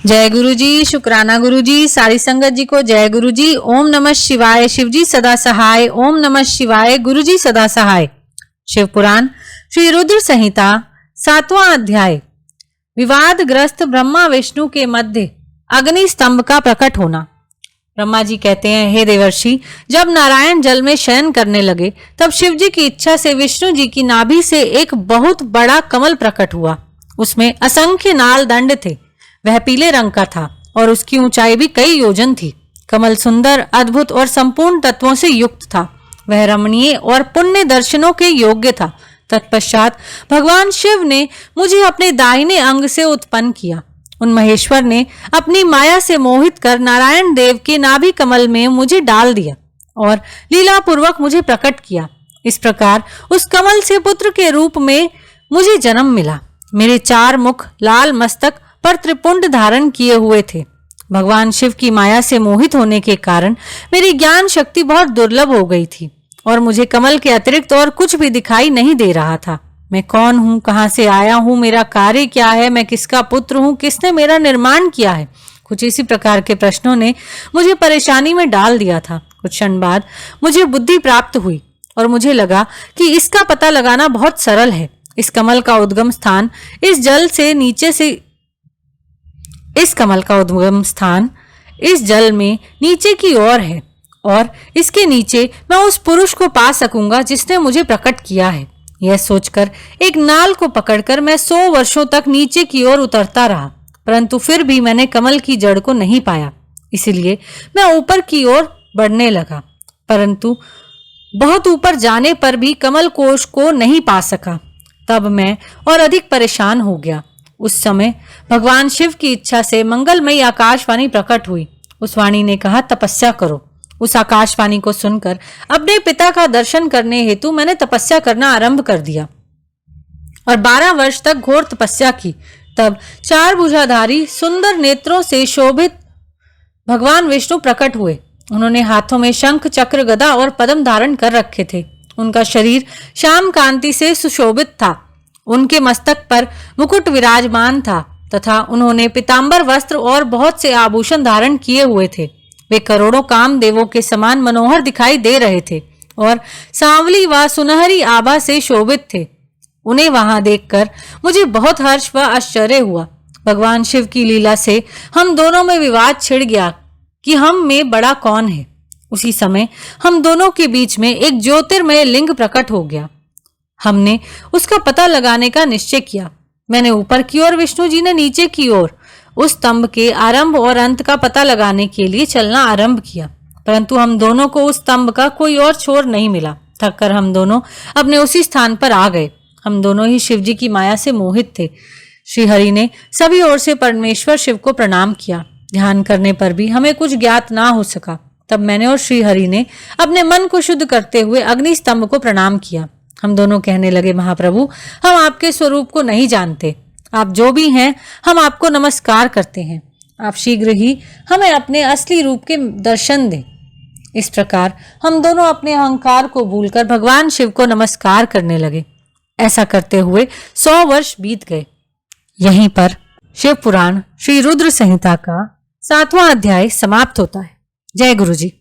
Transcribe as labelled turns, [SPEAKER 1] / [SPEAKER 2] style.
[SPEAKER 1] जय गुरु जी, शुक्राना गुरु जी, सारी संगत जी को जय गुरु जी। ओम नमः शिवाय, शिव जी सदा सहाय। ओम नमः शिवाय, गुरु जी सदा सहाय। शिव पुराण श्री रुद्र संहिता 7वां अध्याय। विवादग्रस्त ब्रह्मा विष्णु के मध्य अग्नि स्तंभ का प्रकट होना। ब्रह्मा जी कहते हैं, हे देवर्षि, जब नारायण जल में शयन करने लगे तब शिव जी की इच्छा से विष्णु जी की नाभि से एक बहुत बड़ा कमल प्रकट हुआ। उसमें असंख्य नाल दंड थे। वह पीले रंग का था और उसकी ऊंचाई भी कई योजन थी। कमल सुंदर, अद्भुत और संपूर्ण तत्वों से युक्त था। वह रमणीय और पुण्य दर्शनों के योग्य था। तत्पश्चात भगवान शिव ने मुझे अपने दाहिने अंग से उत्पन्न किया। उन महेश्वर ने अपनी माया से मोहित कर नारायण देव के नाभि कमल में मुझे डाल दिया और लीला पूर्वक मुझे प्रकट किया। इस प्रकार उस कमल से पुत्र के रूप में मुझे जन्म मिला। मेरे 4 मुख, लाल मस्तक पर त्रिपुंड धारण किए हुए थे। भगवान शिव की माया से मोहित होने के कारण मेरी ज्ञान शक्ति बहुत दुर्लभ हो गई थी और मुझे कमल के अतिरिक्त और कुछ भी दिखाई नहीं दे रहा था। मैं कौन हूँ, कहाँ से आया हूँ, मेरा कार्य क्या है, मैं किसका पुत्र हूँ, किसने मेरा निर्माण किया है, कुछ इसी प्रकार के प्रश्नों ने मुझे परेशानी में डाल दिया था। कुछ क्षण बाद मुझे बुद्धि प्राप्त हुई और मुझे लगा कि इसका पता लगाना बहुत सरल है। इस कमल का उद्गम स्थान इस जल में नीचे की ओर है और इसके नीचे मैं उस पुरुष को पा सकूंगा जिसने मुझे प्रकट किया है। यह सोचकर एक नाल को पकड़कर मैं 100 वर्षों तक नीचे की ओर उतरता रहा, परंतु फिर भी मैंने कमल की जड़ को नहीं पाया। इसलिए मैं ऊपर की ओर बढ़ने लगा, परंतु बहुत ऊपर जाने पर भी कमल कोश को नहीं पा सका। तब मैं और अधिक परेशान हो गया। उस समय भगवान शिव की इच्छा से मंगलमयी आकाशवाणी प्रकट हुई। उस वाणी ने कहा, तपस्या करो। उस आकाशवाणी को सुनकर अपने पिता का दर्शन करने हेतु मैंने तपस्या करना आरंभ कर दिया और 12 वर्ष तक घोर तपस्या की। तब 4 भुजाधारी सुंदर नेत्रों से शोभित भगवान विष्णु प्रकट हुए। उन्होंने हाथों में शंख, चक्र, गदा और पद्म धारण कर रखे थे। उनका शरीर श्याम कांति से सुशोभित था। उनके मस्तक पर मुकुट विराजमान था तथा उन्होंने पीतांबर वस्त्र और बहुत से आभूषण धारण किए हुए थे। वे करोड़ों कामदेवों के समान मनोहर दिखाई दे रहे थे और सांवली व सुनहरी आभा से शोभित थे। उन्हें वहां देखकर मुझे बहुत हर्ष व आश्चर्य हुआ। भगवान शिव की लीला से हम दोनों में विवाद छिड़ गया कि हम में बड़ा कौन है। उसी समय हम दोनों के बीच में एक ज्योतिर्मय लिंग प्रकट हो गया। हमने उसका पता लगाने का निश्चय किया। मैंने ऊपर की ओर, विष्णु जी ने नीचे की ओर उस स्तंभ के आरंभ और अंत का पता लगाने के लिए चलना आरंभ किया, परंतु हम दोनों को उस स्तंभ का कोई और छोर नहीं मिला। थककर हम दोनों अपने उसी स्थान पर आ गए। हम दोनों ही शिव जी की माया से मोहित थे। श्री हरि ने सभी ओर से परमेश्वर शिव को प्रणाम किया। ध्यान करने पर भी हमें कुछ ज्ञात ना हो सका। तब मैंने और श्री हरि ने अपने मन को शुद्ध करते हुए अग्नि स्तंभ को प्रणाम किया। हम दोनों कहने लगे, महाप्रभु, हम आपके स्वरूप को नहीं जानते। आप जो भी हैं, हम आपको नमस्कार करते हैं। आप शीघ्र ही हमें अपने असली रूप के दर्शन दें। इस प्रकार हम दोनों अपने अहंकार को भूलकर भगवान शिव को नमस्कार करने लगे। ऐसा करते हुए 100 वर्ष बीत गए। यहीं पर शिव पुराण श्री रुद्र संहिता का 7वां अध्याय समाप्त होता है। जय गुरु जी।